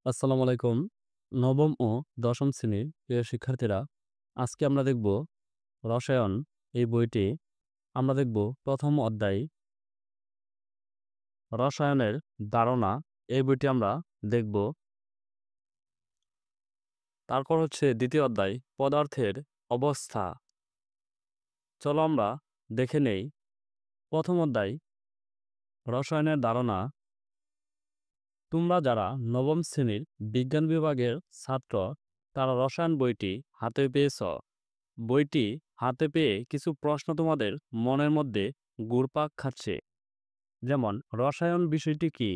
আসসালামু আলাইকুম। নবম ও দশম শ্রেণীর প্রিয় শিক্ষার্থীরা, আজকে আমরা দেখব রসায়ন এই বইটি। আমরা দেখব প্রথম অধ্যায় রসায়নের ধারণা এই বইটি আমরা দেখব। তারপর হচ্ছে দ্বিতীয় অধ্যায় পদার্থের অবস্থা। চলো আমরা দেখে নেই। প্রথম অধ্যায় রসায়নের ধারণা। তোমরা যারা নবম শ্রেণীর বিজ্ঞান বিভাগের ছাত্র, তারা রসায়ন বইটি হাতে পেয়েছ। বইটি হাতে পেয়ে কিছু প্রশ্ন তোমাদের মনের মধ্যে ঘুরপাক খাচ্ছে। যেমন, রসায়ন বিষয়টি কি?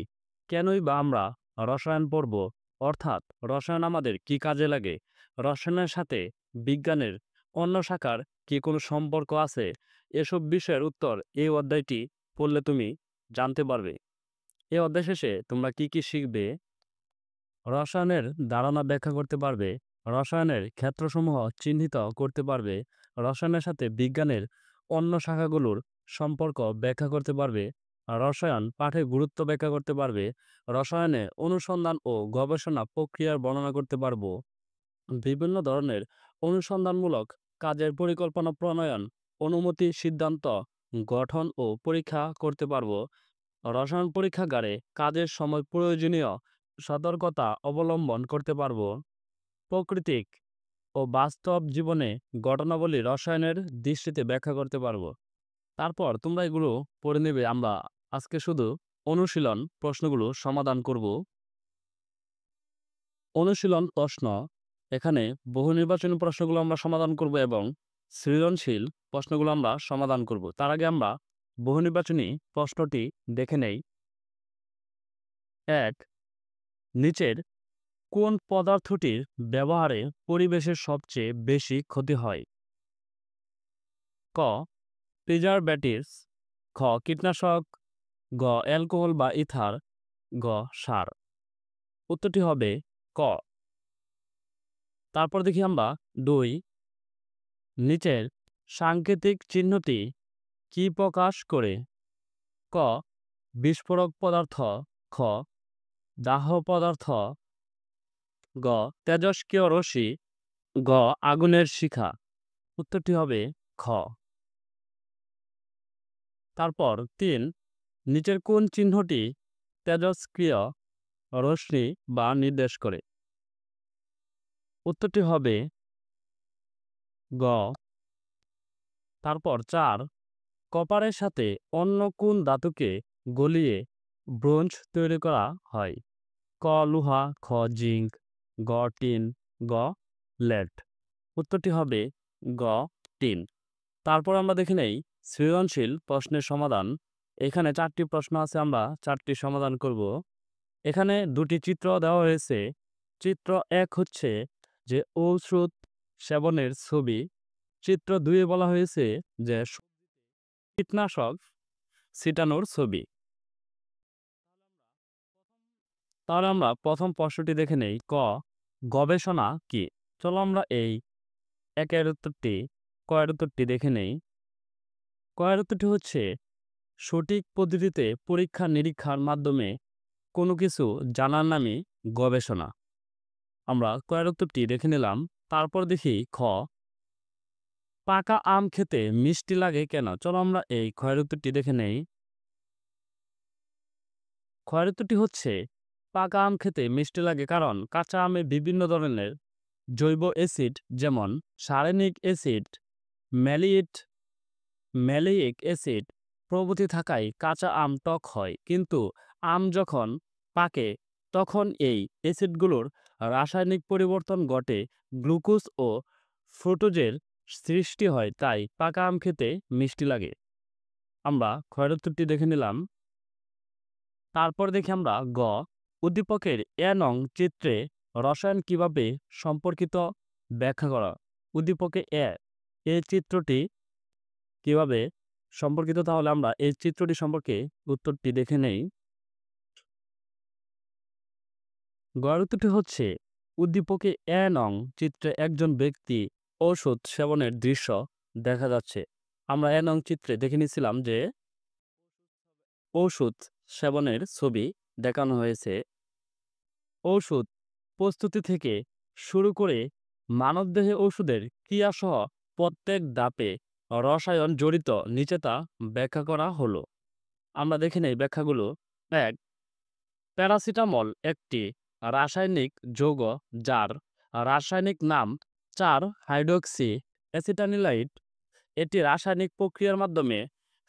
কেনই বা আমরা রসায়ন পড়ব? অর্থাৎ রসায়ন আমাদের কি কাজে লাগে? রসায়নের সাথে বিজ্ঞানের অন্য শাখার কি কোনো সম্পর্ক আছে? এসব বিষয়ের উত্তর এই অধ্যায়টি পড়লে তুমি জানতে পারবে। এই অধ্যায় শেষে তোমরা কি কি শিখবে? রসায়নের ধারণা ব্যাখ্যা করতে পারবে, রসায়নের ক্ষেত্রসমূহ চিহ্নিত করতে পারবে, রসায়নের সাথে বিজ্ঞানের অন্য শাখাগুলোর সম্পর্ক ব্যাখ্যা করতে পারবে, রসায়ন পাঠের গুরুত্ব ব্যাখ্যা করতে পারবে, রসায়নে অনুসন্ধান ও গবেষণা প্রক্রিয়ার বর্ণনা করতে পারবো, বিভিন্ন ধরনের অনুসন্ধানমূলক কাজের পরিকল্পনা প্রণয়ন, অনুমতি, সিদ্ধান্ত গঠন ও পরীক্ষা করতে পারবো, রসায়ন পরীক্ষাগারে কাজের সময় প্রয়োজনীয় সতর্কতা অবলম্বন করতে পারব, প্রাকৃতিক ও বাস্তব জীবনে ঘটনাবলী রসায়নের দৃষ্টিতে ব্যাখ্যা করতে পারব। তারপর তোমরা এগুলো পড়ে নেবে। আমরা আজকে শুধু অনুশীলন প্রশ্নগুলো সমাধান করব। অনুশীলন প্রশ্ন, এখানে বহু নির্বাচনী প্রশ্নগুলো আমরা সমাধান করব এবং সৃজনশীল প্রশ্নগুলো আমরা সমাধান করব। তার আগে আমরা বহু নির্বাচনী প্রশ্নটি দেখে নেই। ১. নিচের কোন পদার্থটির ব্যবহারে পরিবেশের সবচেয়ে বেশি ক্ষতি হয়? ক. প্রিজারভেটিভস, খ. কীটনাশক, গ. অ্যালকোহল বা ইথার, গ. সার। উত্তরটি হবে ক। তারপর দেখি আমরা ২। নিচের সাংকেতিক চিহ্নটি কি প্রকাশ করে? ক. বিস্ফোরক পদার্থ, খ. দাহ্য পদার্থ, গ. তেজস্ক্রিয় রশ্মি, গ. আগুনের শিখা। উত্তরটি হবে খ। তারপর ৩। নিচের কোন চিহ্নটি তেজস্ক্রিয় রশ্মি বা নির্দেশ করে? উত্তরটি হবে গ। তারপর ৪। কপারের সাথে অন্য কোন ধাতুকে গলিয়ে ব্রোঞ্জ তৈরি করা হয়? ক. লোহা, খ. জিঙ্ক, গ. টিন, গ. লেড। উত্তরটি হবে গ. টিন। তারপর আমরা দেখে নেই সৃজনশীল প্রশ্নের সমাধান। এখানে ৪টি প্রশ্ন আছে, আমরা ৪টি সমাধান করব। এখানে ২টি চিত্র দেওয়া হয়েছে। চিত্র ১ হচ্ছে যে ঔষধ সেবনের ছবি। চিত্র ২ এ বলা হয়েছে যে কীটনাশক ছিটানোর ছবি। তাহলে আমরা প্রথম প্রশ্নটি দেখে নেই। ক. গবেষণা কি? চলো আমরা এই একের উত্তরটি, ক এর উত্তরটি দেখে নেই। ক এর উত্তরটি হচ্ছে সঠিক পদ্ধতিতে পরীক্ষা নিরীক্ষার মাধ্যমে কোনো কিছু জানার নামই গবেষণা। আমরা ক এর উত্তরটি দেখে নিলাম। তারপর দেখি খ. পাকা আম খেতে মিষ্টি লাগে কেন? চলো আমরা এই খ এর উত্তরটি দেখে নেই। খ এর উত্তরটি হচ্ছে পাকা আম খেতে মিষ্টি লাগে কারণ কাঁচা আমে বিভিন্ন ধরনের জৈব অ্যাসিড যেমন সারেনিক অ্যাসিড, ম্যালিয়েট ম্যালিক অ্যাসিড প্রভৃতি থাকায় কাঁচা আম টক হয়। কিন্তু আম যখন পাকে তখন এই অ্যাসিডগুলোর রাসায়নিক পরিবর্তন ঘটে, গ্লুকোজ ও ফ্রুক্টোজের সৃষ্টি হয়, তাই পাকা আম খেতে মিষ্টি লাগে। আমরা ক্ষয়ের উত্তরটি দেখে নিলাম। তারপর দেখি আমরা গ. উদ্দীপকের এ নং চিত্রে রসায়ন কিভাবে সম্পর্কিত ব্যাখ্যা করা। উদ্দীপকে এই চিত্রটি কিভাবে সম্পর্কিত? তাহলে আমরা এই চিত্রটি সম্পর্কে উত্তরটি দেখে নেই। গয়ের উত্তরটি হচ্ছে উদ্দীপকে এ নং চিত্রে একজন ব্যক্তি ঔষধ সেবনের দৃশ্য দেখা যাচ্ছে। আমরা এ নং চিত্রে দেখে নিয়েছিলাম যে ঔষধ সেবনের ছবি দেখানো হয়েছে। ঔষধ প্রস্তুতি থেকে শুরু করে মানবদেহে ওষুধের ক্রিয়াসহ প্রত্যেক ধাপে রসায়ন জড়িত, নিচে তা ব্যাখ্যা করা হলো। আমরা দেখে নেই ব্যাখ্যাগুলো। ১. প্যারাসিটামল একটি রাসায়নিক যৌগ যার রাসায়নিক নাম 4 হাইড্রক্সি অ্যাসিটানিলাইট। এটি রাসায়নিক প্রক্রিয়ার মাধ্যমে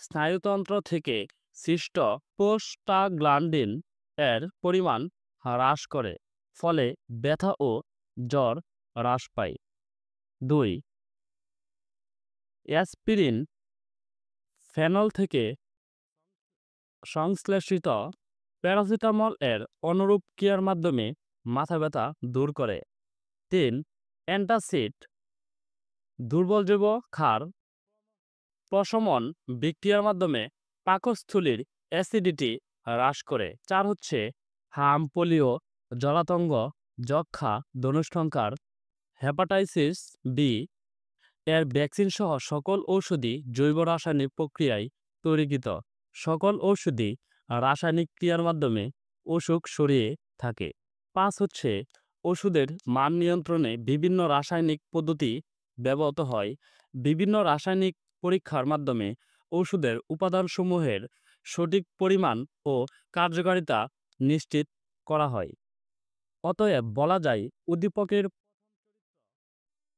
স্নায়ুতন্ত্র থেকে সৃষ্ট প্রোস্টাগ্ল্যান্ডিন এর পরিমাণ হ্রাস করে, ফলে ব্যথা ও জ্বর হ্রাস পায়। ২. অ্যাসপিরিন ফেনল থেকে সংশ্লেষিত প্যারাসিটামল এর অনুরূপ ক্রিয়ার মাধ্যমে মাথা ব্যথা দূর করে। ৩. অ্যান্টাসিড দুর্বল জৈব ক্ষার প্রশমন বিক্রিয়ার মাধ্যমে পাকস্থলীর অ্যাসিডিটি হ্রাস করে। ৪ হচ্ছে হাম, পোলিও, জলাতঙ্ক, যক্ষ্মা, ধনুষ্টঙ্কার, হেপাটাইটিস বি এর ভ্যাকসিন সহ সকল ঔষধি জৈব রাসায়নিক প্রক্রিয়ায় তৈরিকৃত। সকল ঔষধি রাসায়নিক ক্রিয়ার মাধ্যমে অসুখ সরিয়ে থাকে। ৫ হচ্ছে ওষুধের মান নিয়ন্ত্রণে বিভিন্ন রাসায়নিক পদ্ধতি ব্যবহৃত হয়। বিভিন্ন রাসায়নিক পরীক্ষার মাধ্যমে ওষুধের উপাদানসমূহের সঠিক পরিমাণ ও কার্যকারিতা নিশ্চিত করা হয়। অতএব বলা যায়, উদ্দীপকের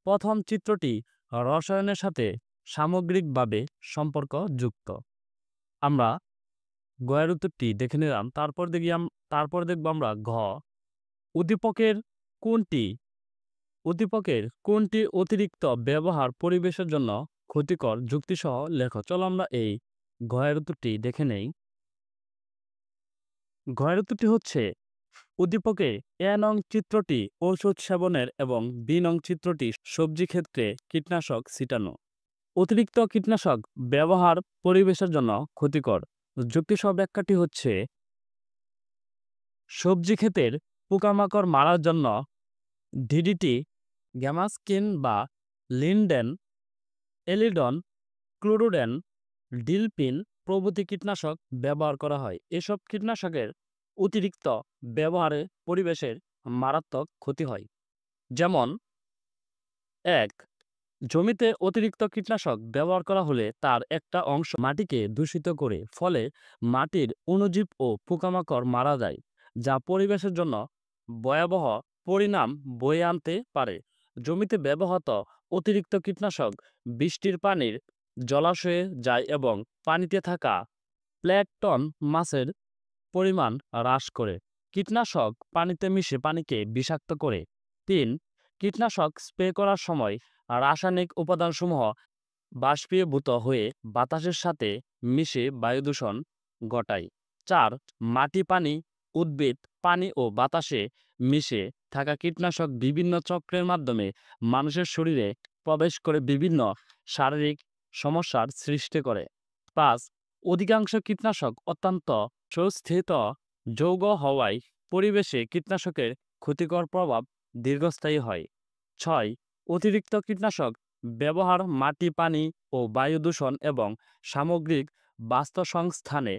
প্রথম চিত্রটি রসায়নের সাথে সামগ্রিকভাবে সম্পর্কযুক্ত। আমরা গয়ের উত্তরটি দেখে নিলাম। তারপর দেখব আমরা ঘ। উদ্দীপকের কোনটি অতিরিক্ত ব্যবহার পরিবেশের জন্য ক্ষতিকর, যুক্তিসহ লেখ। চলো আমরা এই ঘয়ের উত্তরটি দেখে নেই। ঘয়ের উত্তরটি হচ্ছে উদ্দীপকে এ নং চিত্রটি ঔষধ সেবনের এবং বি নং চিত্রটি সবজি ক্ষেত্রে কীটনাশক ছিটানো। অতিরিক্ত কীটনাশক ব্যবহার পরিবেশের জন্য ক্ষতিকর। যুক্তিসহ ব্যাখ্যাটি হচ্ছে সবজি ক্ষেতের পোকামাকড় মারার জন্য ডিডিটি, গ্যামাস্কিন বা লিনডেন, এলিডন, ক্লোরোডেন, ডিলপিন প্রভৃতি কীটনাশক ব্যবহার করা হয়। এসব কীটনাশকের অতিরিক্ত ব্যবহারে পরিবেশের মারাত্মক ক্ষতি হয়। যেমন ১. জমিতে অতিরিক্ত কীটনাশক ব্যবহার করা হলে তার একটা অংশ মাটিকে দূষিত করে, ফলে মাটির অণুজীব ও পোকামাকড় মারা যায়, যা পরিবেশের জন্য ভয়াবহ পরিণাম বয়ে আনতে পারে। জমিতে ব্যবহৃত অতিরিক্ত কীটনাশক বৃষ্টির পানির জলাশয়ে যায় এবং পানিতে থাকা প্ল্যাঙ্কটন মাছের পরিমাণ হ্রাস করে। কীটনাশক পানিতে মিশে পানিকে বিষাক্ত করে। ৩. কীটনাশক স্প্রে করার সময় রাসায়নিক উপাদানসমূহ বাষ্পীভূত হয়ে বাতাসের সাথে মিশে বায়ুদূষণ ঘটায়। ৪. মাটি, পানি, উদ্ভিদ, পানি ও বাতাসে মিশে থাকা কীটনাশক বিভিন্ন চক্রের মাধ্যমে মানুষের শরীরে প্রবেশ করে বিভিন্ন শারীরিক সমস্যার সৃষ্টি করে। ৫. অধিকাংশ কীটনাশক অত্যন্ত সুস্থিত যৌগ হওয়ায় পরিবেশে কীটনাশকের ক্ষতিকর প্রভাব দীর্ঘস্থায়ী হয়। ৬. অতিরিক্ত কীটনাশক ব্যবহার মাটি, পানি ও বায়ু দূষণ এবং সামগ্রিক বাস্তুসংস্থানে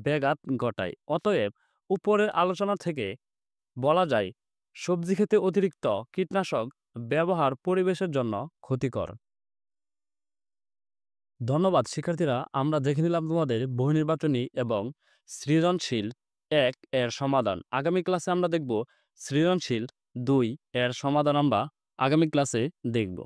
ব্যাঘাত ঘটায়। অতএব উপরের আলোচনা থেকে বলা যায়, সবজি ক্ষেতে অতিরিক্ত কীটনাশক ব্যবহার পরিবেশের জন্য ক্ষতিকর। ধন্যবাদ শিক্ষার্থীরা। আমরা দেখে নিলাম তোমাদের বহুনির্বাচনী এবং সৃজনশীল ১ এর সমাধান। আগামী ক্লাসে আমরা দেখব সৃজনশীল ২ এর সমাধান আমরা আগামী ক্লাসে দেখব।